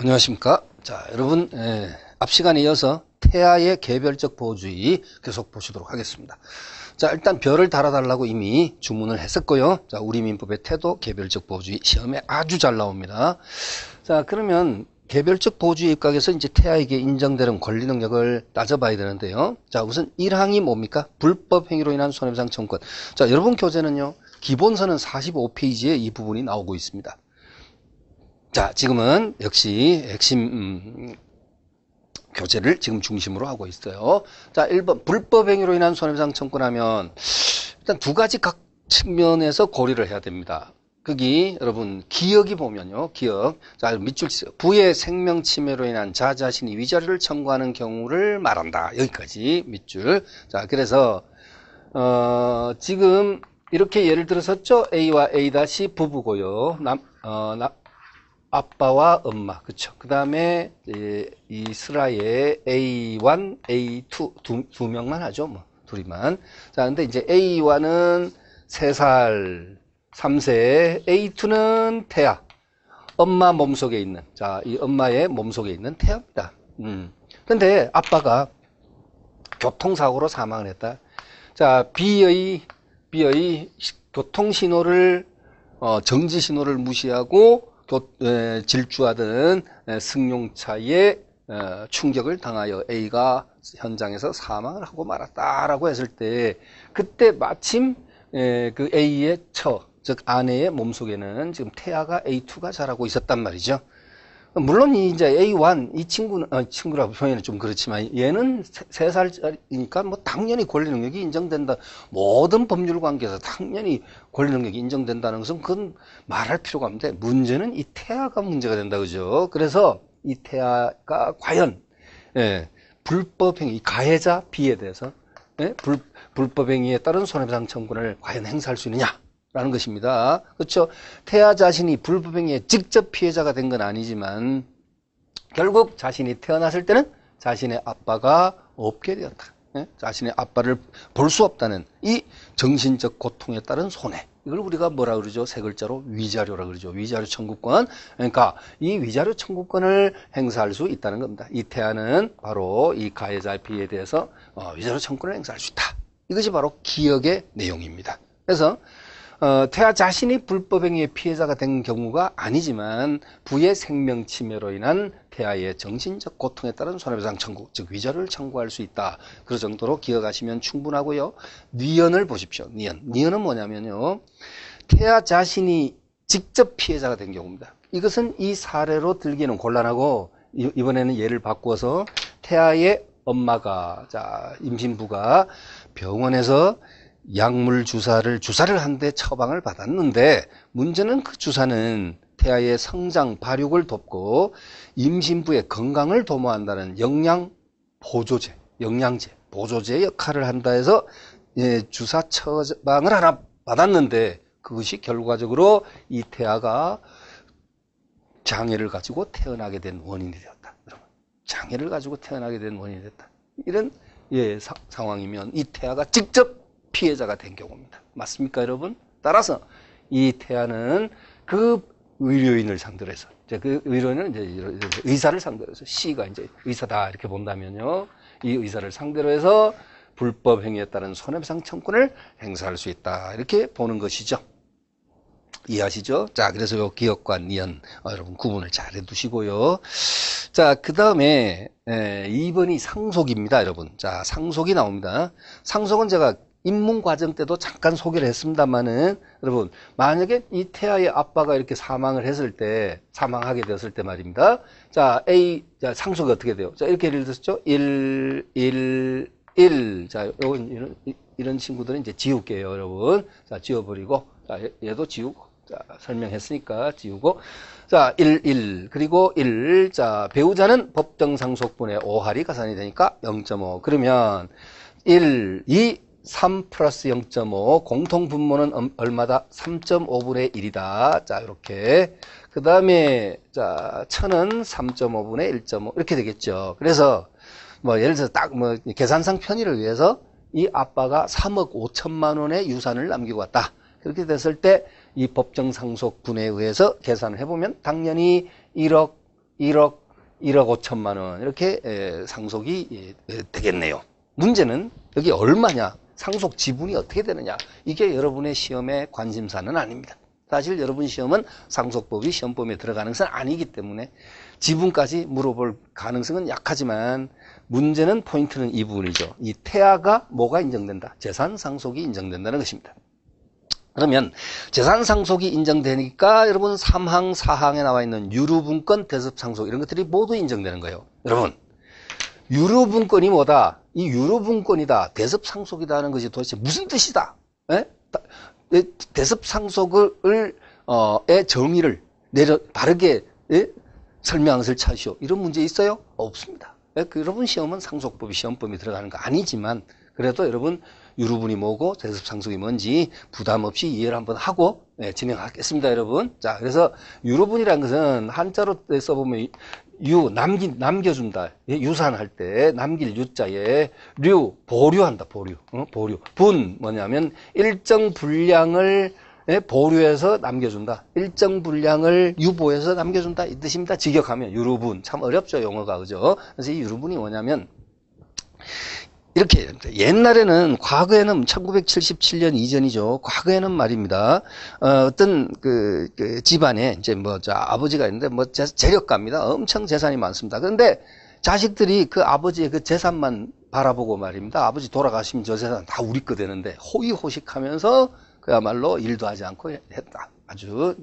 안녕하십니까. 자, 여러분, 앞 시간에 이어서 태아의 개별적 보호주의 계속 보시도록 하겠습니다. 자, 일단 별을 달아달라고 이미 주문을 했었고요. 자, 우리 민법의 태도 개별적 보호주의 시험에 아주 잘 나옵니다. 자, 그러면 개별적 보호주의 입각에서 이제 태아에게 인정되는 권리 능력을 따져봐야 되는데요. 자, 우선 1항이 뭡니까? 불법 행위로 인한 손해배상 청구권. 자, 여러분 교재는요, 기본서는 45페이지에 이 부분이 나오고 있습니다. 자, 지금은 역시 핵심 교재를 지금 중심으로 하고 있어요. 자, 1번 불법 행위로 인한 손해배상 청구하면 일단 두 가지 각 측면에서 고려를 해야 됩니다. 거기 여러분 기억이 보면요, 기억. 자, 밑줄 치세요. 부의 생명 침해로 인한 자 자신이 위자료를 청구하는 경우를 말한다. 여기까지 밑줄. 자, 그래서 지금 이렇게 예를 들었었죠. A와 A 다시 부부고요. 아빠와 엄마, 그쵸. 그 다음에, 이 슬라에 A1, A2, 두 명만 하죠, 뭐, 둘이만. 자, 근데 이제 A1은 3살, 3세, A2는 태아. 엄마 몸속에 있는, 자, 이 엄마의 몸속에 있는 태아입니다. 근데 아빠가 교통사고로 사망을 했다. 자, B의 교통신호를, 정지신호를 무시하고, 질주하던 승용차에 충격을 당하여 A가 현장에서 사망을 하고 말았다라고 했을 때, 그때 마침 그 A의 즉 아내의 몸속에는 지금 태아가 A2가 자라고 있었단 말이죠. 물론 이제 A1 이 친구는 친구라고 표현은 좀 그렇지만 얘는 3살이니까 뭐 당연히 권리 능력이 인정된다. 모든 법률 관계에서 당연히 권리 능력이 인정된다는 것은 그건 말할 필요가 없는데, 문제는 이 태아가 문제가 된다, 그죠? 그래서 이 태아가 과연 불법 행위, 가해자 B에 대해서 불법 행위에 따른 손해배상 청구를 과연 행사할 수 있느냐? 라는 것입니다. 그렇죠? 태아 자신이 불법 행위에 직접 피해자가 된 건 아니지만 결국 자신이 태어났을 때는 자신의 아빠가 없게 되었다. 자신의 아빠를 볼 수 없다는 이 정신적 고통에 따른 손해. 이걸 우리가 뭐라 그러죠? 세 글자로 위자료라 그러죠. 위자료 청구권. 그러니까 이 위자료 청구권을 행사할 수 있다는 겁니다. 이 태아는 바로 이 가해자 B에 대해서 위자료 청구권을 행사할 수 있다. 이것이 바로 기억의 내용입니다. 그래서 태아 자신이 불법행위의 피해자가 된 경우가 아니지만 부의 생명 침해로 인한 태아의 정신적 고통에 따른 손해배상 청구, 즉 위자료를 청구할 수 있다. 그 정도로 기억하시면 충분하고요. 니언을 보십시오. 니언은 뭐냐면요, 태아 자신이 직접 피해자가 된 경우입니다. 이것은 이 사례로 들기는 곤란하고, 이번에는 예를 바꿔서 태아의 엄마가, 자, 임신부가 병원에서 약물 주사를 한 대 처방을 받았는데, 문제는 그 주사는 태아의 성장, 발육을 돕고 임신부의 건강을 도모한다는 영양제, 보조제 역할을 한다 해서 주사 처방을 하나 받았는데, 그것이 결과적으로 이 태아가 장애를 가지고 태어나게 된 원인이 되었다. 장애를 가지고 태어나게 된 원인이 됐다. 이런 상황이면 이 태아가 직접 피해자가 된 경우입니다. 맞습니까, 여러분? 따라서 이 태아는 그 의료인을 상대로 해서, 그 의료인은 이제 의사를 상대로 해서, C가 이제 의사다 이렇게 본다면요, 이 의사를 상대로 해서 불법 행위에 따른 손해배상 청구를 행사할 수 있다, 이렇게 보는 것이죠. 이해하시죠? 자, 그래서 요 기억과 니언 여러분 구분을 잘 해두시고요. 자, 그 다음에 2번이 상속입니다, 여러분. 자, 상속이 나옵니다. 상속은 제가 입문 과정 때도 잠깐 소개를 했습니다만은, 여러분, 만약에 이 태아의 아빠가 이렇게 사망하게 되었을 때 말입니다. 자, 자, 상속이 어떻게 돼요? 자, 이렇게 예를 들었죠? 1. 자, 이런 친구들은 이제 지울게요, 여러분. 자, 지워버리고, 자, 얘도 지우고, 자, 설명했으니까 지우고, 자, 1. 그리고 1. 자, 배우자는 법정 상속분의 5할이 가산이 되니까 0.5. 그러면 1, 2, 3 플러스 0.5, 공통 분모는 얼마다? 3.5분의 1이다. 자, 이렇게. 그 다음에, 자, 천은 3.5분의 1.5. 이렇게 되겠죠. 그래서, 예를 들어서 계산상 편의를 위해서 이 아빠가 3억 5천만 원의 유산을 남기고 왔다. 그렇게 됐을 때 이 법정 상속분에 의해서 계산을 해보면 당연히 1억 1억 5천만 원 이렇게 상속이 되겠네요. 문제는 여기 얼마냐, 상속 지분이 어떻게 되느냐, 이게 여러분의 시험의 관심사는 아닙니다. 사실 여러분 시험은 상속법이 시험범위에 들어가는 것은 아니기 때문에 지분까지 물어볼 가능성은 약하지만 문제는 포인트는 이 부분이죠. 이 태아가 뭐가 인정된다? 재산 상속이 인정된다는 것입니다. 그러면 재산 상속이 인정되니까 여러분 3항, 4항에 나와 있는 유류분권, 대습상속 이런 것들이 모두 인정되는 거예요. 여러분, 유류분권이 뭐다? 이 유류분권이다, 대습상속이다 하는 것이 도대체 무슨 뜻이다? 대습상속을 의 정의를 바르게 설명한 것을 찾으시오. 이런 문제 있어요? 없습니다. 여러분 시험은 상속법이 시험법이 들어가는 거 아니지만 그래도 여러분 유류분이 뭐고 대습상속이 뭔지 부담 없이 이해를 한번 하고 진행하겠습니다, 여러분. 자, 그래서 유류분이라는 것은 한자로 써보면 남겨준다. 유산할 때 남길 유자에 보류한다. 보류. 분 뭐냐면 일정 분량을 보류해서 남겨준다. 일정 분량을 유보해서 남겨준다. 이 뜻입니다. 직역하면 유류분. 참 어렵죠, 용어가. 그죠? 그래서 이 유류분이 뭐냐면 이렇게 옛날에는, 과거에는 1977년 이전이죠. 과거에는 말입니다. 어떤 그 집안에 이제 아버지가 있는데 재력가입니다. 엄청 재산이 많습니다. 그런데 자식들이 그 아버지의 그 재산만 바라보고 말입니다. 아버지 돌아가시면 저 재산 다 우리 거 되는데 호의호식하면서 그야말로 일도 하지 않고 했다. 아주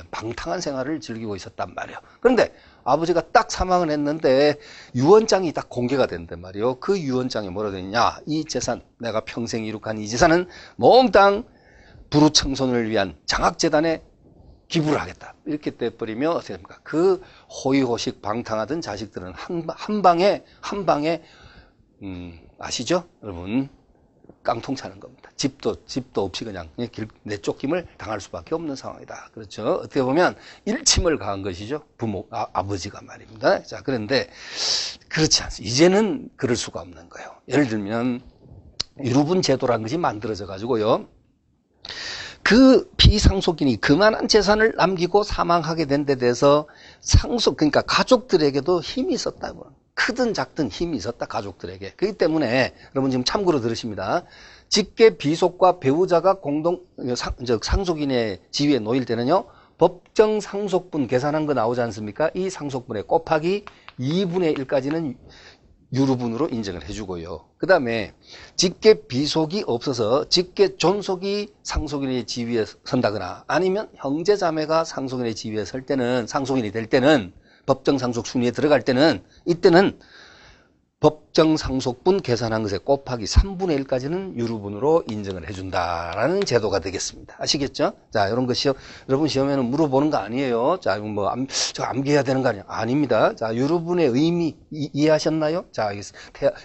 방탕한 생활을 즐기고 있었단 말이에요. 그런데 아버지가 딱 사망을 했는데 유언장이 딱 공개가 된단 말이에요. 그 유언장에 뭐라 되느냐, 이 재산, 내가 평생 이룩한 이 재산은 몽땅 부루청소년을 위한 장학재단에 기부를 하겠다. 이렇게 돼버리면 어떻게 됩니까? 그 호의호식 방탕하던 자식들은 한 방에 아시죠, 여러분? 깡통 차는 겁니다. 집도 없이 그냥 내쫓김을 당할 수밖에 없는 상황이다. 그렇죠? 어떻게 보면 일침을 가한 것이죠. 아버지가 말입니다. 자, 그런데 그렇지 않습니다. 이제는 그럴 수가 없는 거예요. 예를 들면 유류분 제도라는 것이 만들어져 가지고요. 그 피상속인이 그만한 재산을 남기고 사망하게 된 데 대해서 그러니까 가족들에게도 힘이 있었다고. 크든 작든 힘이 있었다, 가족들에게. 그렇기 때문에 여러분 지금 참고로 들으십니다. 직계 비속과 배우자가 상속인의 지위에 놓일 때는요, 법정 상속분 계산한 거 나오지 않습니까? 이 상속분에 곱하기 2분의 1까지는 유류분으로 인정을 해주고요. 그 다음에 직계 비속이 없어서 직계 존속이 상속인의 지위에 선다거나 아니면 형제자매가 상속인의 지위에 설 때는, 상속인이 될 때는, 법정 상속 순위에 들어갈 때는, 이때는 법정 상속분 계산한 것에 곱하기 3분의 1까지는 유류분으로 인정을 해준다라는 제도가 되겠습니다. 아시겠죠? 자, 이런 것이 여러분 시험에는 물어보는 거 아니에요. 자, 저 암기해야 되는 거 아닙니다. 자, 유류분의 의미 이해하셨나요? 자,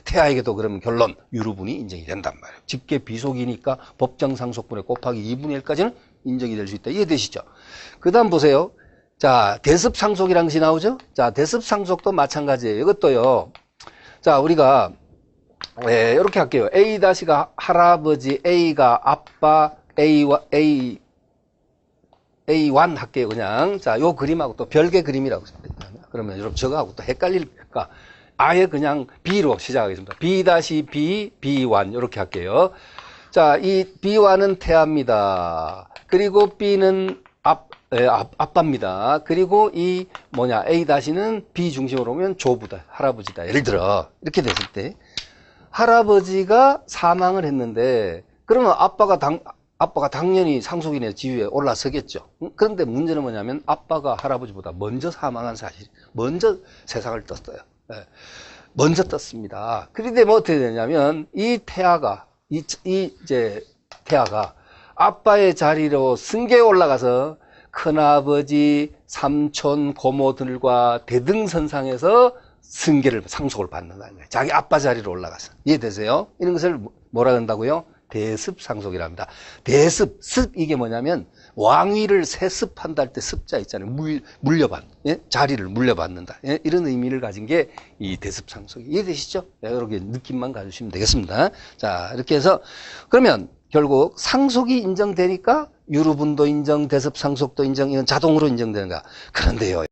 태아에게도 그러면 결론, 유류분이 인정이 된단 말이에요. 직계 비속이니까 법정 상속분에 곱하기 2분의 1까지는 인정이 될 수 있다. 이해되시죠? 그 다음 보세요. 자, 대습상속이라는 것이 나오죠? 자, 대습상속도 마찬가지예요. 이것도요. 자, 우리가 이렇게 할게요. A-가 할아버지, A가 아빠, A1 할게요. 그냥. 자, 요 그림하고 또 별개 그림이라고. 그러면 여러분 저거하고 또 헷갈릴까? 아예 그냥 B로 시작하겠습니다. B-B, B1 이렇게 할게요. 자, 이 B1은 태아입니다. 그리고 B는 아빠입니다. 그리고 이 A-는 B 중심으로 오면 조부다, 할아버지다. 예를 들어 이렇게 됐을 때 할아버지가 사망을 했는데 그러면 아빠가 당연히 상속인의 지위에 올라서겠죠. 그런데 문제는 뭐냐면 아빠가 할아버지보다 먼저 사망한 사실, 먼저 세상을 떴어요. 먼저 떴습니다. 그런데 뭐 어떻게 되냐면 이 태아가 아빠의 자리로 승계에 올라가서 큰아버지, 삼촌, 고모들과 대등선상에서 상속을 받는다는 거예요. 자기 아빠 자리로 올라가서. 이해되세요? 이런 것을 뭐라 한다고요? 대습상속이랍니다. 습 이게 뭐냐면 왕위를 세습한다 할 때 습자 있잖아요. 자리를 물려받는다. 이런 의미를 가진 게 이 대습상속이. 이해되시죠? 이렇게 느낌만 가주시면 되겠습니다. 자, 이렇게 해서 그러면 결국 상속이 인정되니까 유류분도 인정, 대습상속도 인정, 이건 자동으로 인정되는 거야. 그런데요.